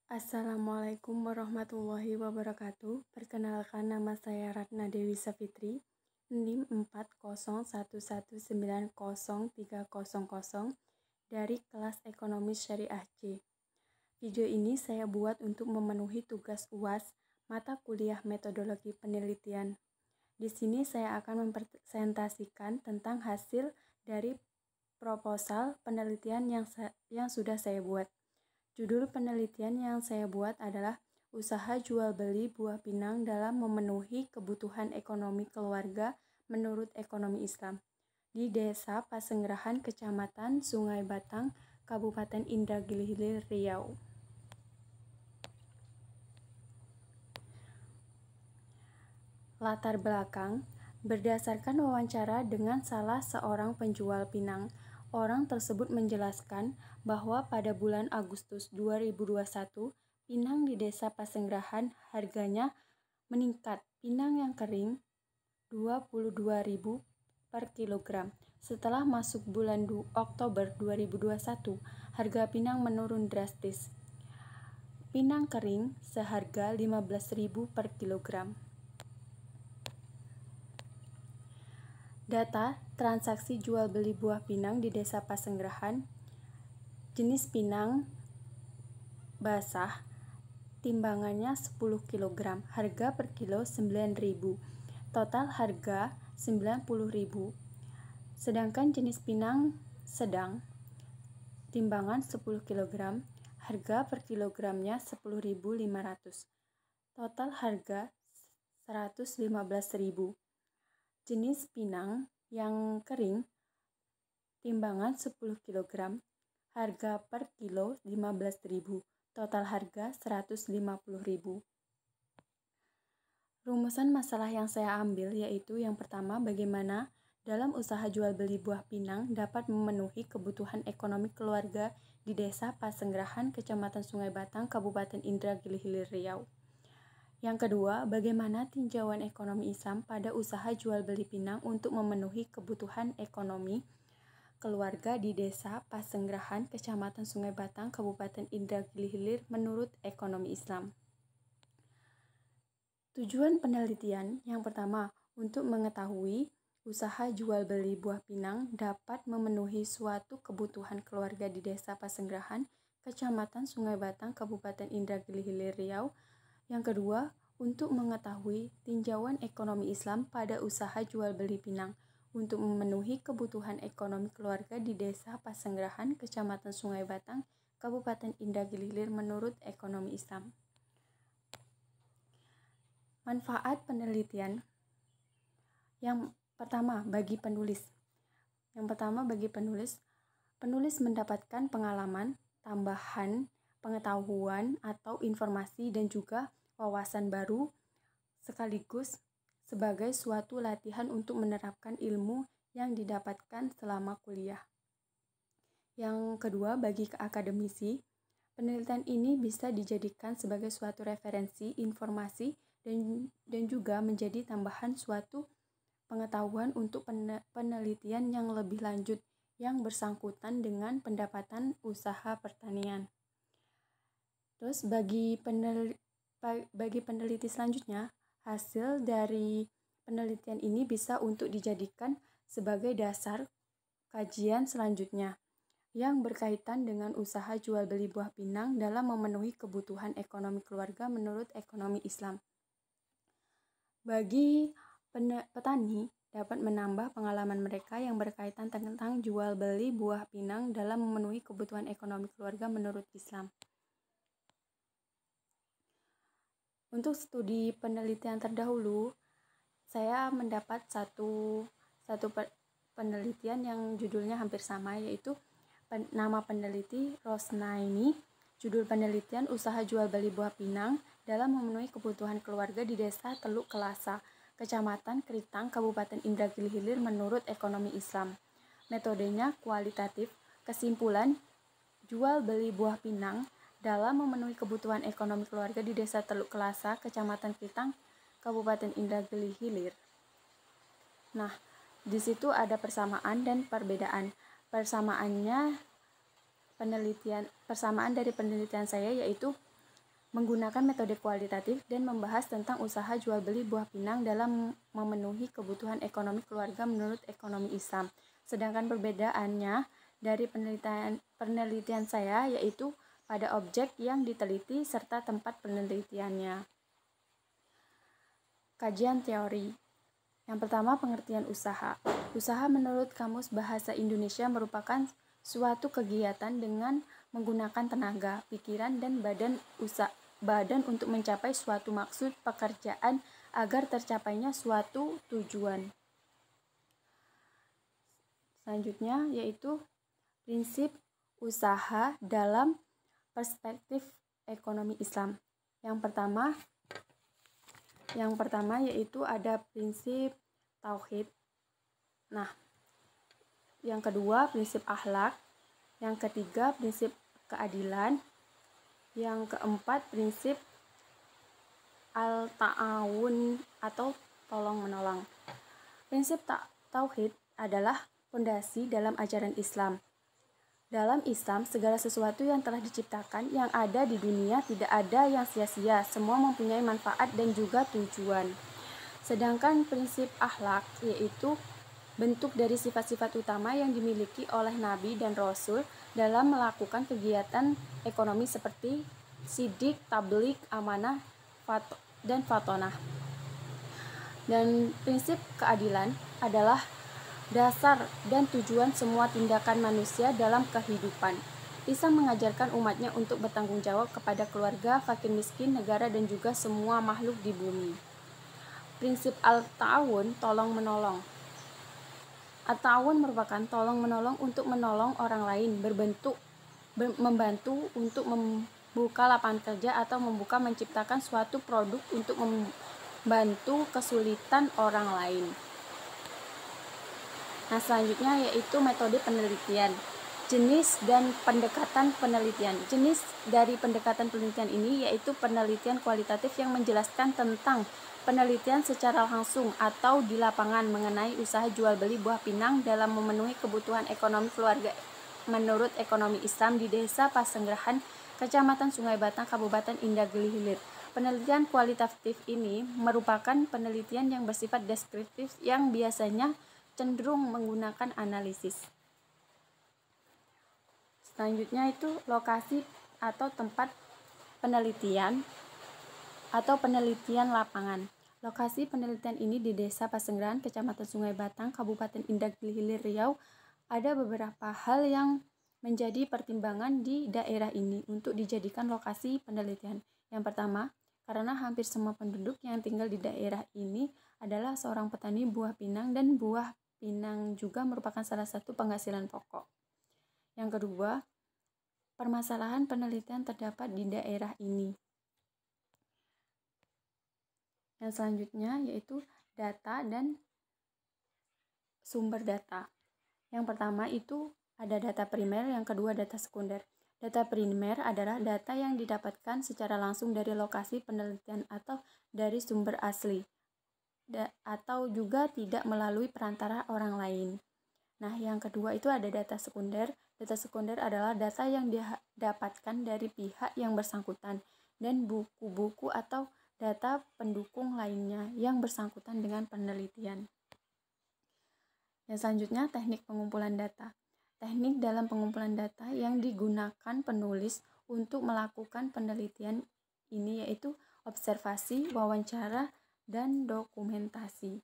Assalamualaikum warahmatullahi wabarakatuh. Perkenalkan, nama saya Ratna Dewi Safitri, NIM 401190300 dari kelas Ekonomi Syariah C. Video ini saya buat untuk memenuhi tugas UAS mata kuliah metodologi penelitian. Di sini saya akan mempresentasikan tentang hasil dari proposal penelitian yang sudah saya buat. Judul penelitian yang saya buat adalah Usaha Jual Beli Buah Pinang dalam Memenuhi Kebutuhan Ekonomi Keluarga Menurut Ekonomi Islam di Desa Pasenggerahan, Kecamatan Sungai Batang, Kabupaten Indragiri Hilir, Riau. Latar belakang: berdasarkan wawancara dengan salah seorang penjual pinang, orang tersebut menjelaskan bahwa pada bulan Agustus 2021, pinang di Desa Pasenggerahan harganya meningkat. Pinang yang kering 22.000 per kilogram. Setelah masuk bulan Oktober 2021, harga pinang menurun drastis. Pinang kering seharga 15.000 per kilogram. Data transaksi jual beli buah pinang di Desa Pasenggerahan. Jenis pinang basah, timbangannya 10 kg, harga per kilo 9.000, total harga 90.000. Sedangkan jenis pinang sedang, timbangan 10 kg, harga per kilogramnya 10.500, total harga 115.000. Jenis pinang yang kering, timbangan 10 kg, harga per kilo 15.000, total harga 150.000. Rumusan masalah yang saya ambil yaitu yang pertama, bagaimana dalam usaha jual beli buah pinang dapat memenuhi kebutuhan ekonomi keluarga di Desa Pasenggerahan, Kecamatan Sungai Batang, Kabupaten Indragiri Hilir, Riau. Yang kedua, bagaimana tinjauan ekonomi Islam pada usaha jual beli pinang untuk memenuhi kebutuhan ekonomi keluarga di Desa Pasenggerahan, Kecamatan Sungai Batang, Kabupaten Indragiri Hilir menurut ekonomi Islam. Tujuan penelitian yang pertama, untuk mengetahui usaha jual beli buah pinang dapat memenuhi suatu kebutuhan keluarga di Desa Pasenggerahan, Kecamatan Sungai Batang, Kabupaten Indragiri Hilir, Riau. Yang kedua, untuk mengetahui tinjauan ekonomi Islam pada usaha jual beli pinang untuk memenuhi kebutuhan ekonomi keluarga di Desa Pasenggerahan, Kecamatan Sungai Batang, Kabupaten Indragiri Hilir menurut ekonomi Islam. Manfaat penelitian. Yang pertama, bagi penulis. Penulis mendapatkan pengalaman, tambahan pengetahuan atau informasi dan juga wawasan baru sekaligus sebagai suatu latihan untuk menerapkan ilmu yang didapatkan selama kuliah. Yang kedua, bagi akademisi, penelitian ini bisa dijadikan sebagai suatu referensi informasi dan juga menjadi tambahan suatu pengetahuan untuk penelitian yang lebih lanjut yang bersangkutan dengan pendapatan usaha pertanian. Terus bagi peneliti selanjutnya, hasil dari penelitian ini bisa untuk dijadikan sebagai dasar kajian selanjutnya yang berkaitan dengan usaha jual beli buah pinang dalam memenuhi kebutuhan ekonomi keluarga menurut ekonomi Islam. Bagi petani dapat menambah pengalaman mereka yang berkaitan tentang jual beli buah pinang dalam memenuhi kebutuhan ekonomi keluarga menurut Islam. Untuk studi penelitian terdahulu, saya mendapat satu penelitian yang judulnya hampir sama, yaitu nama peneliti Rosnaini. Judul penelitian Usaha Jual Beli Buah Pinang dalam Memenuhi Kebutuhan Keluarga di Desa Teluk Kelasa, Kecamatan Keritang, Kabupaten Indragiri Hilir menurut ekonomi Islam. Metodenya kualitatif. Kesimpulan, jual beli buah pinang dalam memenuhi kebutuhan ekonomi keluarga di Desa Teluk Kelasa, Kecamatan Keritang, Kabupaten Indragiri Hilir. Nah, di situ ada persamaan dan perbedaan. Persamaan dari penelitian saya yaitu menggunakan metode kualitatif dan membahas tentang usaha jual beli buah pinang dalam memenuhi kebutuhan ekonomi keluarga menurut ekonomi Islam. Sedangkan perbedaannya dari penelitian saya yaitu pada objek yang diteliti serta tempat penelitiannya. Kajian teori. Yang pertama, pengertian usaha. Usaha menurut Kamus Bahasa Indonesia merupakan suatu kegiatan dengan menggunakan tenaga, pikiran, dan badan untuk mencapai suatu maksud pekerjaan agar tercapainya suatu tujuan. Selanjutnya yaitu prinsip usaha dalam perspektif ekonomi Islam. Yang pertama yaitu ada prinsip tauhid. Nah, yang kedua prinsip akhlak, yang ketiga prinsip keadilan, yang keempat prinsip al-ta'awun atau tolong-menolong. Prinsip tauhid adalah fondasi dalam ajaran Islam. Dalam Islam, segala sesuatu yang telah diciptakan yang ada di dunia tidak ada yang sia-sia, semua mempunyai manfaat dan juga tujuan. Sedangkan prinsip akhlak yaitu bentuk dari sifat-sifat utama yang dimiliki oleh Nabi dan Rasul dalam melakukan kegiatan ekonomi seperti sidik, tablik, amanah, dan fatonah. Dan prinsip keadilan adalah dasar dan tujuan semua tindakan manusia dalam kehidupan. Islam mengajarkan umatnya untuk bertanggung jawab kepada keluarga, fakir miskin, negara, dan juga semua makhluk di bumi. Prinsip al-ta'awun, tolong-menolong. Al-ta'awun merupakan tolong-menolong untuk menolong orang lain, membantu untuk membuka lapangan kerja atau menciptakan suatu produk untuk membantu kesulitan orang lain. Nah, selanjutnya yaitu metode penelitian, jenis dan pendekatan penelitian. Jenis dari pendekatan penelitian ini yaitu penelitian kualitatif yang menjelaskan tentang penelitian secara langsung atau di lapangan mengenai usaha jual beli buah pinang dalam memenuhi kebutuhan ekonomi keluarga menurut ekonomi Islam di Desa Pasenggerahan, Kecamatan Sungai Batang, Kabupaten Indahgiri Hilir. Penelitian kualitatif ini merupakan penelitian yang bersifat deskriptif yang biasanya cenderung menggunakan analisis. Selanjutnya itu lokasi atau tempat penelitian atau penelitian lapangan. Lokasi penelitian ini di Desa Pasenggerahan, Kecamatan Sungai Batang, Kabupaten Indahgiri Hilir, Riau. Ada beberapa hal yang menjadi pertimbangan di daerah ini untuk dijadikan lokasi penelitian. Yang pertama, karena hampir semua penduduk yang tinggal di daerah ini adalah seorang petani buah pinang dan buah pinang juga merupakan salah satu penghasilan pokok. Yang kedua, permasalahan penelitian terdapat di daerah ini. Yang selanjutnya yaitu data dan sumber data. Yang pertama itu ada data primer, yang kedua data sekunder. Data primer adalah data yang didapatkan secara langsung dari lokasi penelitian atau dari sumber asli, atau juga tidak melalui perantara orang lain. Nah, yang kedua itu ada data sekunder. Data sekunder adalah data yang didapatkan dari pihak yang bersangkutan dan buku-buku atau data pendukung lainnya yang bersangkutan dengan penelitian. Yang selanjutnya, teknik pengumpulan data. Teknik dalam pengumpulan data yang digunakan penulis untuk melakukan penelitian ini yaitu observasi, wawancara, dan dokumentasi.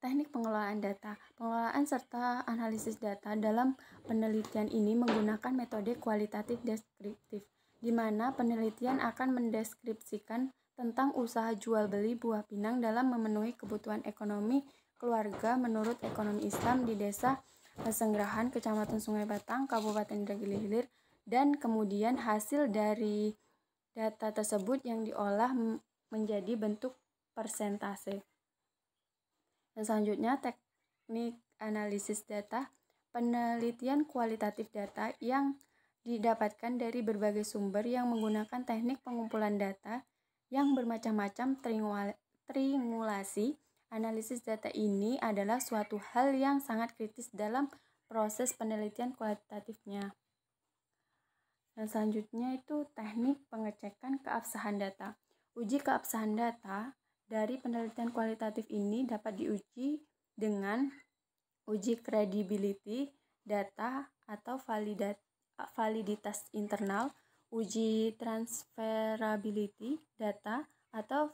Teknik pengelolaan data. Pengelolaan serta analisis data dalam penelitian ini menggunakan metode kualitatif deskriptif, di mana penelitian akan mendeskripsikan tentang usaha jual beli buah pinang dalam memenuhi kebutuhan ekonomi keluarga menurut ekonomi Islam di Desa Pasenggerahan, Kecamatan Sungai Batang, Kabupaten Indahgiri Hilir, dan kemudian hasil dari data tersebut yang diolah menjadi bentuk persentase. Dan selanjutnya teknik analisis data, penelitian kualitatif data yang didapatkan dari berbagai sumber yang menggunakan teknik pengumpulan data yang bermacam-macam triangulasi. Analisis data ini adalah suatu hal yang sangat kritis dalam proses penelitian kualitatifnya. Dan selanjutnya itu teknik pengecekan keabsahan data. Uji keabsahan data dari penelitian kualitatif ini dapat diuji dengan uji credibility data atau validitas internal, uji transferability data atau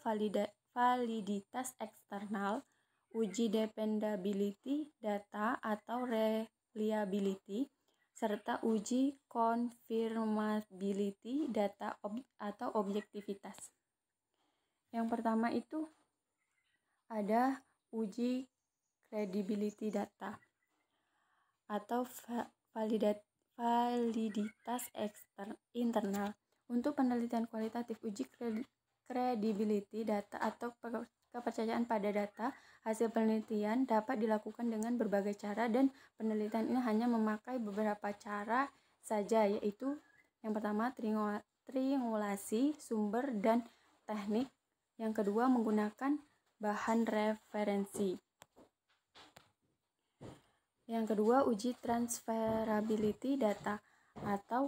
validitas eksternal, uji dependability data atau reliability, serta uji confirmability data atau objektivitas. Yang pertama itu ada uji credibility data atau validitas internal. Untuk penelitian kualitatif, uji credibility data atau kepercayaan pada data hasil penelitian dapat dilakukan dengan berbagai cara, dan penelitian ini hanya memakai beberapa cara saja, yaitu yang pertama triangulasi sumber dan teknik, yang kedua menggunakan bahan referensi, yang kedua uji transferability data atau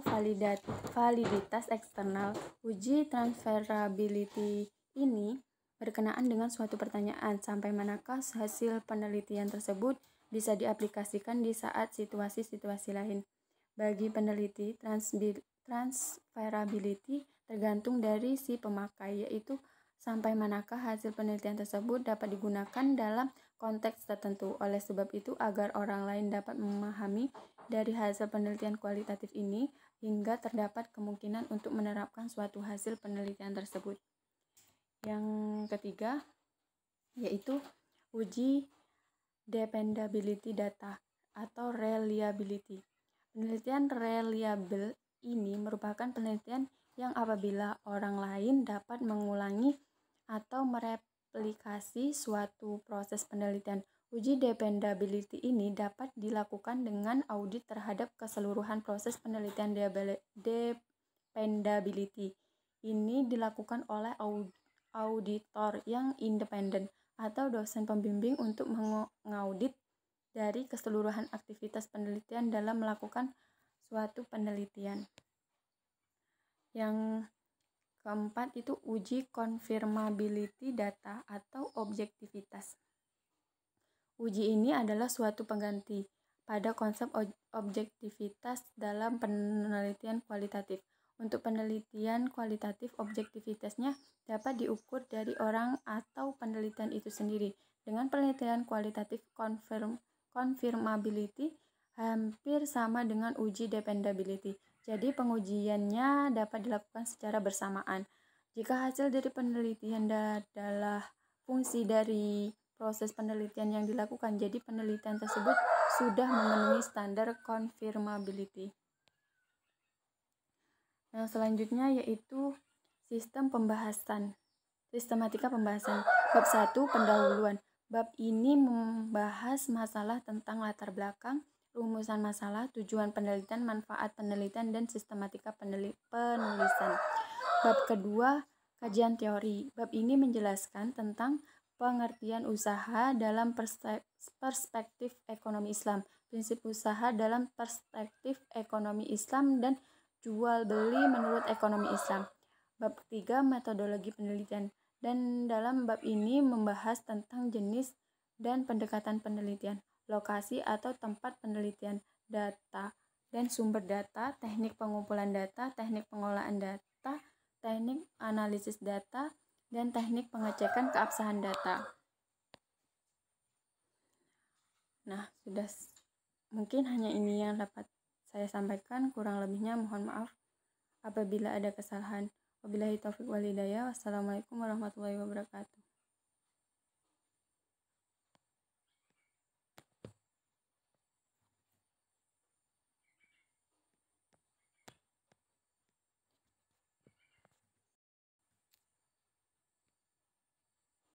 validitas eksternal. Uji transferability ini berkenaan dengan suatu pertanyaan, sampai manakah hasil penelitian tersebut bisa diaplikasikan di saat situasi-situasi lain. Bagi peneliti, transferability tergantung dari si pemakai, yaitu sampai manakah hasil penelitian tersebut dapat digunakan dalam konteks tertentu. Oleh sebab itu, agar orang lain dapat memahami dari hasil penelitian kualitatif ini, hingga terdapat kemungkinan untuk menerapkan suatu hasil penelitian tersebut. Yang ketiga yaitu uji dependability data atau reliability. Penelitian reliable ini merupakan penelitian yang apabila orang lain dapat mengulangi atau mereplikasi suatu proses penelitian. Uji dependability ini dapat dilakukan dengan audit terhadap keseluruhan proses penelitian. Dependability ini dilakukan oleh auditor yang independen atau dosen pembimbing untuk mengaudit dari keseluruhan aktivitas penelitian dalam melakukan suatu penelitian. Yang keempat itu uji confirmability data atau objektivitas. Uji ini adalah suatu pengganti pada konsep objektivitas dalam penelitian kualitatif. Untuk penelitian kualitatif, objektivitasnya dapat diukur dari orang atau penelitian itu sendiri. Dengan penelitian kualitatif, confirmability hampir sama dengan uji dependability. Jadi pengujiannya dapat dilakukan secara bersamaan. Jika hasil dari penelitian adalah fungsi dari proses penelitian yang dilakukan, jadi penelitian tersebut sudah memenuhi standar confirmability. Yang selanjutnya yaitu sistematika pembahasan. Bab 1, pendahuluan. Bab ini membahas masalah tentang latar belakang, rumusan masalah, tujuan penelitian, manfaat penelitian, dan sistematika penulisan. Bab kedua, kajian teori. Bab ini menjelaskan tentang pengertian usaha dalam perspektif ekonomi Islam, prinsip usaha dalam perspektif ekonomi Islam, dan jual beli menurut ekonomi Islam. Bab ketiga, metodologi penelitian. Dan dalam bab ini membahas tentang jenis dan pendekatan penelitian, lokasi atau tempat penelitian, data dan sumber data, teknik pengumpulan data, teknik pengolahan data, teknik analisis data, dan teknik pengecekan keabsahan data. Nah, mungkin hanya ini yang dapat saya sampaikan, kurang lebihnya mohon maaf apabila ada kesalahan. Wabillahi taufiq wal hidayah. Wassalamualaikum warahmatullahi wabarakatuh.